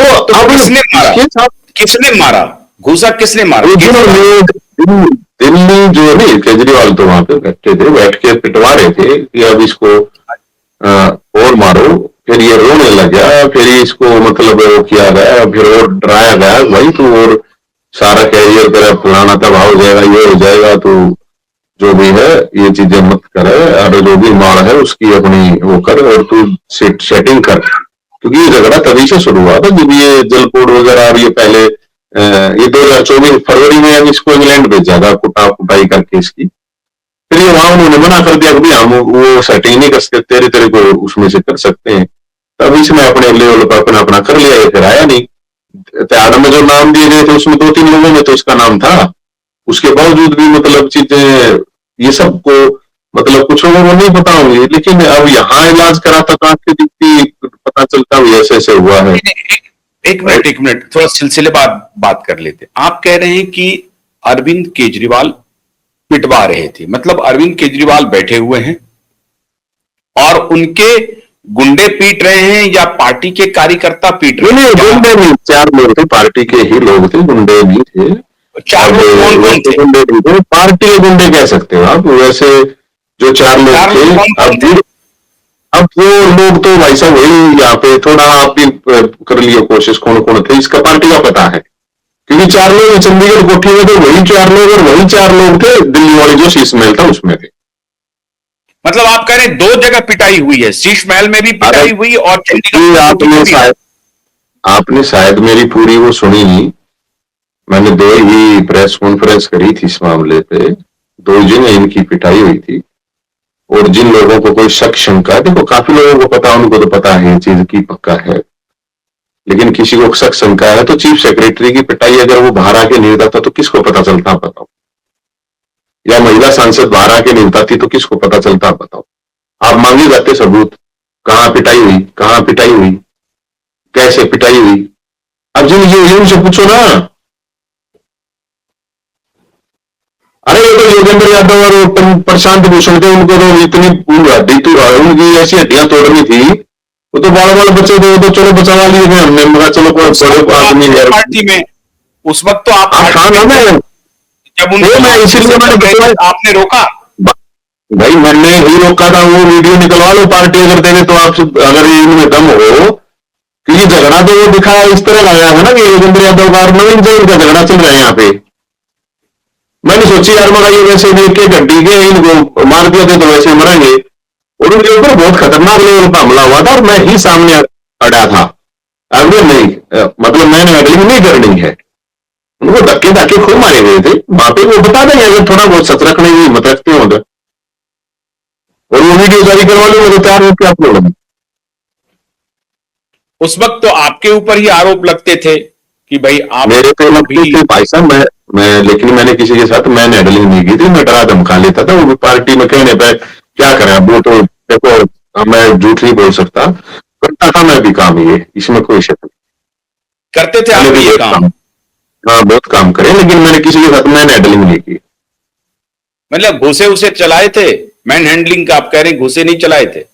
तो अब किसने मारा? इसके साथ किसने मारा? घूसा किसने मारा? दिल्ली जो नहीं, केजरीवाल तो वहां पे बैठे थे, बैठ के पिटवा रहे थे कि अब इसको और मारो। फिर ये रोने लग गया, फिर इसको मतलब वो किया गया, फिर और डराया गया, भाई तू और सारा कैरियर तेरा पुराना तबाह हो जाएगा, ये हो जाएगा, तो जो भी है ये चीजें मत करे, और जो भी मार है उसकी अपनी वो कर, और तू सेटिंग कर। क्योंकि ये झगड़ा तभी से शुरू हुआ था जब ये जलपोड़ वगैरह, अब ये पहले ये 2024 फरवरी में अब इसको इंग्लैंड भेजा था कुटा कुटाई करके इसकी। फिर ये वहां उन्होंने मना कर दिया कि हम वो सेटिंग नहीं कर सकते, तेरे तेरे को उसमें से कर सकते हैं। तब इसने अपने लेवल पर अपना अपना कर लिया, ये फिर आया नहीं। त्याग में जो नाम दिए गए थे उसमें 2-3 लोगों में तो इसका नाम था, उसके बावजूद भी मतलब चीजें ये सबको मतलब कुछ लोगों को नहीं पता होंगे, लेकिन अब यहाँ इलाज करा था तो आपकी दिखती पता चलता हुआ ऐसे ऐसे हुआ है। एक मिनट थोड़ा सिलसिले बात कर लेते। आप कह रहे हैं कि अरविंद केजरीवाल पिटवा रहे थे, मतलब अरविंद केजरीवाल बैठे हुए हैं और उनके गुंडे पीट रहे हैं या पार्टी के कार्यकर्ता पीट रहे हैं? गुंडे नहीं, 4 लोग थे, पार्टी के ही लोग थे, गुंडे नहीं थे। 4 लोग कौन कौन थे? गुंडे नहीं थे, पार्टी के गुंडे कह सकते हो आप। वैसे जो 4 लोग थे, अब वो लोग तो भाई साहब वही, यहाँ पे थोड़ा आप भी कर लिए कोशिश कौन कौन थे, इसका पार्टी का पता है। क्योंकि 4 लोग चंडीगढ़ कोठी में थे, वही 4 लोग, और वही 4 लोग थे दिल्ली वाली जो शीश महल था उसमें थे। मतलब आप कह रहे हैं 2 जगह पिटाई हुई है, शीश महल में भी पिटाई हुई और चंडीगढ़। आपने शायद मेरी पूरी वो सुनी नहीं। मैंने 2 ही प्रेस कॉन्फ्रेंस करी थी इस मामले पे, 2 जगह इनकी पिटाई हुई थी। और जिन लोगों को कोई शक शंका, देखो काफी लोगों को पता, उनको तो पता है ये चीज की पक्का है, लेकिन किसी को शक शंका है तो चीफ सेक्रेटरी की पिटाई अगर वो बाहर आके नहीं बताता तो किसको पता चलता, बताओ? या महिला सांसद बाहर आके नहीं बताती तो किसको पता चलता, बताओ? आप मांगे जाते सबूत, कहां पिटाई हुई, कहां पिटाई हुई, कैसे पिटाई हुई। अब जिन ये उनसे पूछो ना। अरे ये तो योगेंद्र यादव और प्रशांत भूषण थे, उनको तो इतनी हड्डी तो उनकी ऐसी हड्डियां तोड़नी थी, वो तो बाल बाल बच्चे थे, वो तो चलो बचा लिए थे हमने, मगर चलो कोई बड़े आदमी है पार्टी में। उस वक्त तो आप था ना, मैं जब मैं इसीलिए आपने रोका भाई, मैंने ही रोका था। वो वीडियो निकलवा लो पार्टी अगर देने तो, आप अगर इनमें दम हो कि ये झगड़ा तो वो दिखाया इस तरह लगाया था ना कि योगेंद्र यादव का नवीन जैन का झगड़ा चल रहा है यहाँ पे। मैंने सोची यार मगर ये वैसे देख के गड्डी के इनको मार दिया थे तो वैसे मरेंगे, और उनके ऊपर बहुत खतरनाक लेवल का हमला हुआ था और मैं ही सामने अड़ा था। अगर नहीं मतलब मैंने अगली नहीं करनी है, उनको धक्के धक्के खूब मारे गए थे वहां पे। वो बता देंगे अगर थोड़ा बहुत सच रखने की हिम्मत रखते हो उधर, और वो वीडियो जारी करवा लो, मैं तैयार होकर आप लोग। उस वक्त तो आपके ऊपर ही आरोप लगते थे कि भाई आप मेरे पे लगते थे भाई साहब। मैं लेकिन मैंने किसी के साथ मैंने हैंडलिंग नहीं की थी, मैं डरा धमका लेता था। वो पार्टी में कहने पे क्या करें, वो तो देखो मैं झूठ नहीं बोल सकता, करता था मैं भी काम, ये इसमें कोई शक नहीं। करते थे आप भी ये काम? हाँ बहुत काम करे, लेकिन मैंने किसी के साथ मैंने हैंडलिंग नहीं की। मतलब घुसे उसे चलाए थे? मैन हैंडलिंग का आप कह रहे हैं, घुसे नहीं चलाए थे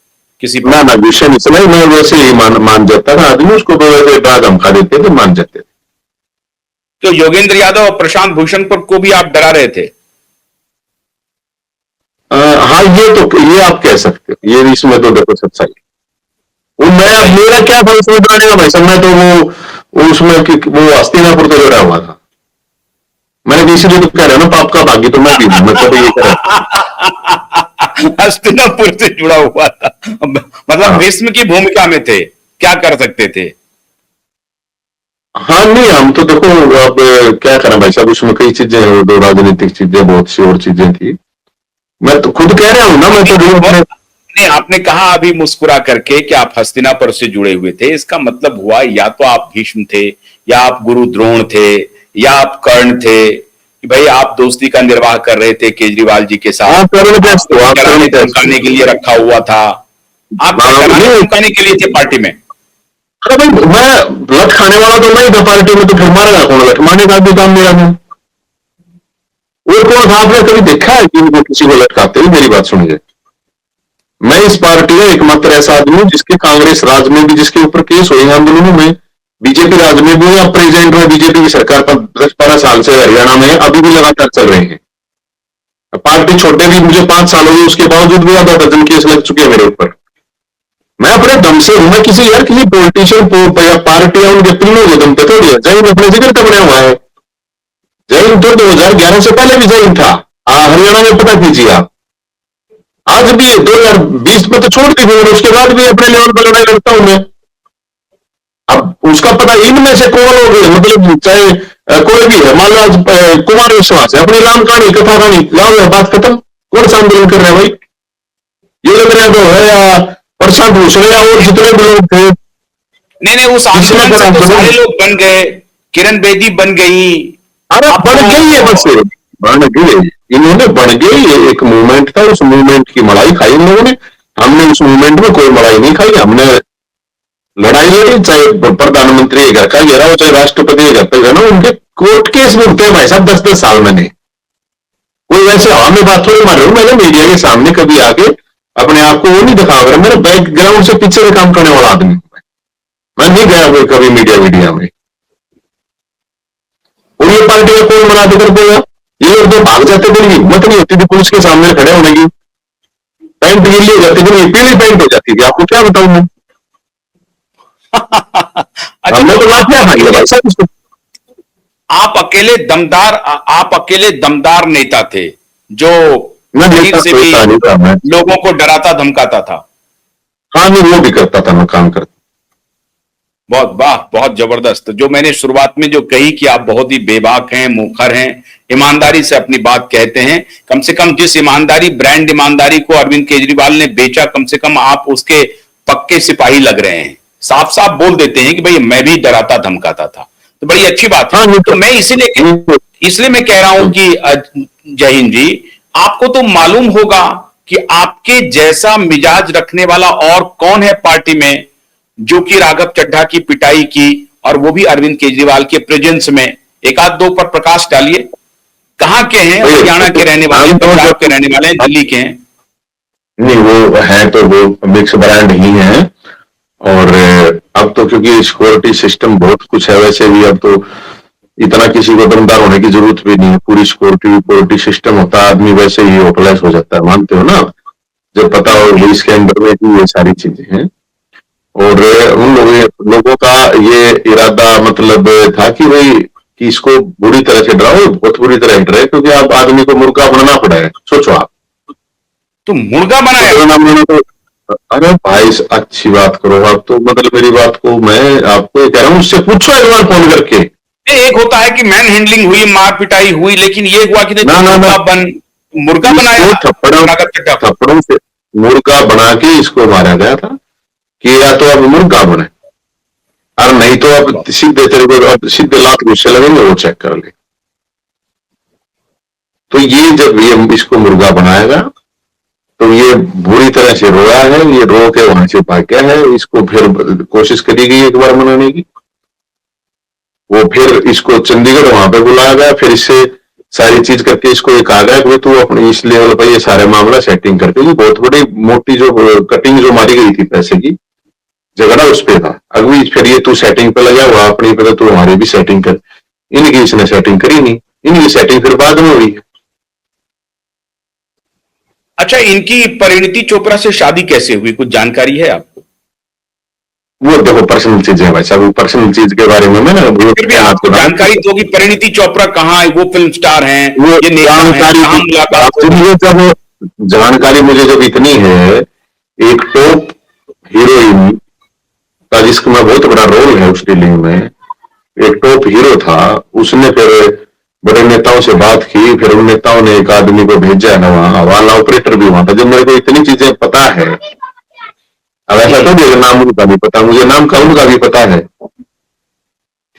किसी ना ना घुसे नहीं चलाए, मैं वैसे ही मान जाता था आदमी, उसको तो वैसे डरा धमका देते थे, मान जाते थे। तो योगेंद्र यादव और प्रशांत भूषण पर को भी आप डरा रहे थे? हाँ ये आप कह सकते हो, ये इसमें तो देखो सच्चाई। वो मैं मेरा क्या था उसमें डराने का भाई साहब, मैं तो वो उसमें वो हस्तिनापुर तो जुड़ा हुआ था। मैंने इसलिए तो कह रहा ना, पाप का भागी तो मैं भी हूं, मैं कभी ये कह हस्तिनापुर से जुड़ा हुआ था, मतलब भीष्म की भूमिका में थे, क्या कर सकते थे? हाँ नहीं, हम तो देखो अब क्या करें भाई साहब, उसमें कई चीजें हैं, दो राजनीतिक चीजें, बहुत सी और चीजें थी। मैं तो खुद कह रहा हूं ना, मैं तो नहीं, आपने कहा अभी मुस्कुरा करके कि आप हस्तिनापुर से जुड़े हुए थे, इसका मतलब हुआ या तो आप भीष्म थे, या आप गुरु द्रोण थे, या आप कर्ण थे, कि भाई आप दोस्ती का निर्वाह कर रहे थे केजरीवाल जी के साथ, धमकाने के लिए रखा हुआ था, आप धमकाने के लिए थे पार्टी में। अरे भाई मैं लठ खाने वाला तो नहीं था पार्टी में, तो फिर मारेगा कौन? लठ मारने का भी काम मेरा नहीं। और कौन था आपने कभी देखा है कि उनको किसी को लटकाते हुए? मेरी बात सुनिए, मैं इस पार्टी का एकमात्र ऐसा आदमी हूं जिसके कांग्रेस राज में भी जिसके ऊपर केस हुए आंदोलनों में, बीजेपी राज में भी अब प्रेसिडेंट में बीजेपी की सरकार 10-12 साल से हरियाणा में अभी भी लगातार चल रहे हैं। पार्टी छोड़ते भी मुझे 5 साल हो गए, उसके बावजूद भी आधा दर्जन केस लग चुके हैं मेरे ऊपर। मैं अपने दम से हूं, मैं किसी यार किसी पॉलिटिशियन को या पार्टी या उनके पिल्लों के दम पे थोड़ी है। जैन अपने जिक्र का बना हुआ है। जैन तो 2011 से पहले भी जैन था। हरियाणा में पता कीजिए आप, आज भी 2020 में तो छोड़ दी थी, उसके बाद भी अपने लेवल पर लड़ाई लड़ता हूं मैं। अब उसका पता इनमें से कौन हो गए, मतलब चाहे कोई भी है, मान लो आज कुमार विश्वास है, अपनी राम कहानी कथा कहानी लाओ, बात खत्म। कौन सा आंदोलन कर रहे हैं भाई? ये लग रहा तो है या प्रशांत भूषण या और जितने भी लोग थे। नहीं नहीं, उस आंदोलन से तो सारे लोग बन गए, किरण बेदी बन गई। अरे बन गई है, बस बन गई, इन्होंने बन गई। एक मूवमेंट था, उस मूवमेंट की मलाई खाई इन लोगों ने। हमने उस मूवमेंट में कोई मलाई नहीं खाई। हमने लड़ाई लड़ी, चाहे प्रधानमंत्री के घर का घेरा हो, चाहे राष्ट्रपति के घर पे घेरा, उनके कोर्ट केस मिलते हैं भाई साहब 10-10 साल में। कोई वैसे हवा में बात थोड़ी मार रहा हूं। मैंने मीडिया के सामने कभी आके अपने आप को वो नहीं दिखा रहा, मेरा बैकग्राउंड से पीछे से काम करने वाला आदमी। मैं नहीं गया हुआ कभी मीडिया में। और ये पार्टी का कौन मना कर देगा? ये लोग तो भाग जाते थे, हिम्मत नहीं होती थी पुलिस के सामने खड़े होने की। पैंट गीली हो जाती थी, पीली पैंट हो जाती थी, आपको क्या बताऊं मैं। हमने तो लाठियां खाई है भाई साहब इसको। आप अकेले दमदार नेता थे जो मैं शरीर से भी नहीं था मैं। लोगों को डराता धमकाता था। हाँ नहीं, वो भी करता था, मैं काम करता। बहुत वाह, बहुत जबरदस्त। जो मैंने शुरुआत में जो कही कि आप बहुत ही बेबाक हैं, मुखर हैं, ईमानदारी से अपनी बात कहते हैं। कम से कम जिस ईमानदारी, ब्रांड ईमानदारी को अरविंद केजरीवाल ने बेचा, कम से कम आप उसके पक्के सिपाही लग रहे हैं। साफ साफ बोल देते हैं कि भाई मैं भी डराता धमकाता था। तो बड़ी अच्छी बात है। हाँ, तो मैं इसलिए मैं कह रहा हूं कि जय हिंद जी, आपको तो मालूम होगा कि आपके जैसा मिजाज रखने वाला और कौन है पार्टी में, जो कि राघव चड्ढा की पिटाई की, और वो भी अरविंद केजरीवाल के प्रेजेंस में। एक आध दो पर प्रकाश डालिए। कहां के हैं? हरियाणा के रहने वाले, पंजाब के रहने वाले, दिल्ली के हैं? नहीं, वो है तो वो मिक्स ब्रांड ही है। और अब तो क्योंकि सिक्योरिटी सिस्टम बहुत कुछ है, वैसे भी अब तो इतना किसी को दमदार होने की जरूरत भी नहीं है। पूरी सिक्योरिटी सिस्टम होता है, आदमी वैसे ही होपलेस हो जाता है, मानते हो ना? जब पता हो इसके अंदर में कि ये सारी चीजें हैं। और उन लोगों का ये इरादा मतलब था कि भाई कि इसको बुरी तरह से डराओ, बहुत बुरी तरह डराए, क्योंकि आप आदमी को मुर्गा बनना पड़ा है। सोचो आप तो मुर्गा बनाया तो। अरे भाई अच्छी बात करो आप तो, मतलब मेरी बात को मैं आपको कह रहा हूँ, उससे पूछो एक बार फोन करके। एक होता है कि मैन हैंडलिंग हुई, मार पिटाई हुई, लेकिन ये हुआ कि मुर्गा बनाया, थप्पड़ों से मुर्गा बना के इसको मारा गया था कि या तो अब मुर्गा बने, और नहीं तो अब सीधे तेरे को सीधे लात गुस्से लगेंगे, वो चेक कर ले। तो ये जब ये इसको मुर्गा बनाएगा तो ये बुरी तरह से रोया है, ये रो के वहां से भाग गया है। इसको फिर कोशिश करी गई एक बार मनाने की, वो फिर इसको चंडीगढ़ वहां पे बुलाया गया, फिर इससे सारी चीज करके इसको ये कहा गया कि तू अपनी इस लेवल पर ये सारे मामला सेटिंग करके। ये बहुत बड़ी मोटी जो कटिंग जो मारी गई थी पैसे की, झगड़ा उस पे था। अभी फिर ये तू सेटिंग पे लगा हुआ अपनी पे, तो हमारी भी सेटिंग कर। इनकी इसने सेटिंग करी नहीं, इनकी सेटिंग फिर बाद में हुई है। अच्छा, इनकी परिणीति चोपड़ा से शादी कैसे हुई, कुछ जानकारी है आपको? वो देखो पर्सनल चीज है भाई साहब, पर्सनल चीज के बारे में मैं फिर भी आपको जानकारी तो होगी। परिणीति चोपड़ा कहाँ है? वो फिल्म स्टार हैं, ये जानकारी मुझे जब इतनी है, एक टॉप हीरोइन का जिसका बहुत बड़ा रोल है उस डीलिंग में, एक टॉप हीरो था, उसने फिर बड़े नेताओं से बात की, फिर उन नेताओं ने एक आदमी को भेजा है वहां, हवाला ऑपरेटर भी वहां था। जब मेरे को इतनी चीजें पता है, अब ऐसा तो नहीं नाम उनका भी पता, मुझे नाम का उनका भी पता है,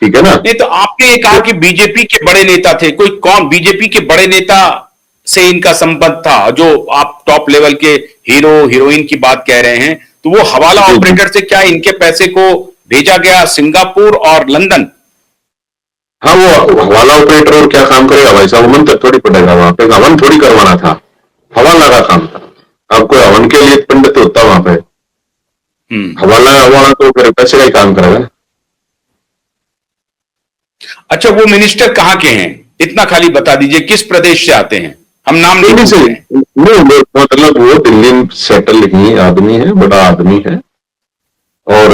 ठीक है ना? नहीं तो आपने कहा कि बीजेपी के बड़े नेता थे, कोई कौन बीजेपी के बड़े नेता से इनका संबंध था? जो आप टॉप लेवल के हीरो हीरोइन की बात कह रहे हैं, तो वो हवाला ऑपरेटर से क्या इनके पैसे को भेजा गया सिंगापुर और लंदन? हाँ, वो हवाला ऑपरेटर और क्या काम करेगा भाई साहब? हवन तक थोड़ी पड़ेगा वहां पे, हवन थोड़ी करवाना था, हवाला का काम था। अब कोई हवन के लिए पंडित होता वहां पे? हवाला हवाला तो फिर पैसे का ही काम करेगा। अच्छा, वो मिनिस्टर कहाँ के हैं, इतना खाली बता दीजिए, किस प्रदेश से आते हैं, हम नाम नहीं दिल्ली से पूछ रहे हैं। नहीं, मतलब वो दिल्ली में सेटल ही आदमी है, बड़ा आदमी है। और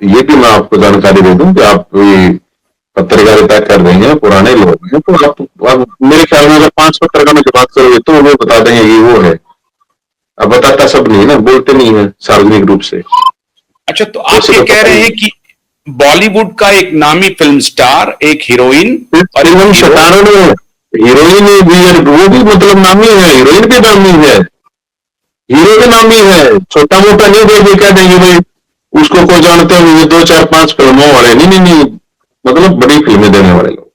ये भी मैं आपको जानकारी दे दूं कि आप भी पत्रकारिता कर रही हैं, पुराने लोग हैं, तो आप मेरे ख्याल में अगर 5 पत्रकारों में बात करोगे तो वो बता देंगे ये वो है। अब बताता सब नहीं है ना, बोलते नहीं है सार्वजनिक रूप से। अच्छा, तो आप वैसे ये तो कह पता रहे ही हैं कि बॉलीवुड का एक नामी फिल्म स्टार, एक हीरोइन और एक फिल्म हीरो। स्टारों में हीरोइन भी है, वो भी मतलब नामी है, हीरोइन भी नामी है, हीरो भी नामी है। छोटा मोटा नहीं कोई कह देंगे भाई उसको को जानते हो, ये 2 4 5 फिल्मों वाले नहीं, नहीं, नहीं, मतलब बड़ी फिल्में देने वाले लोग।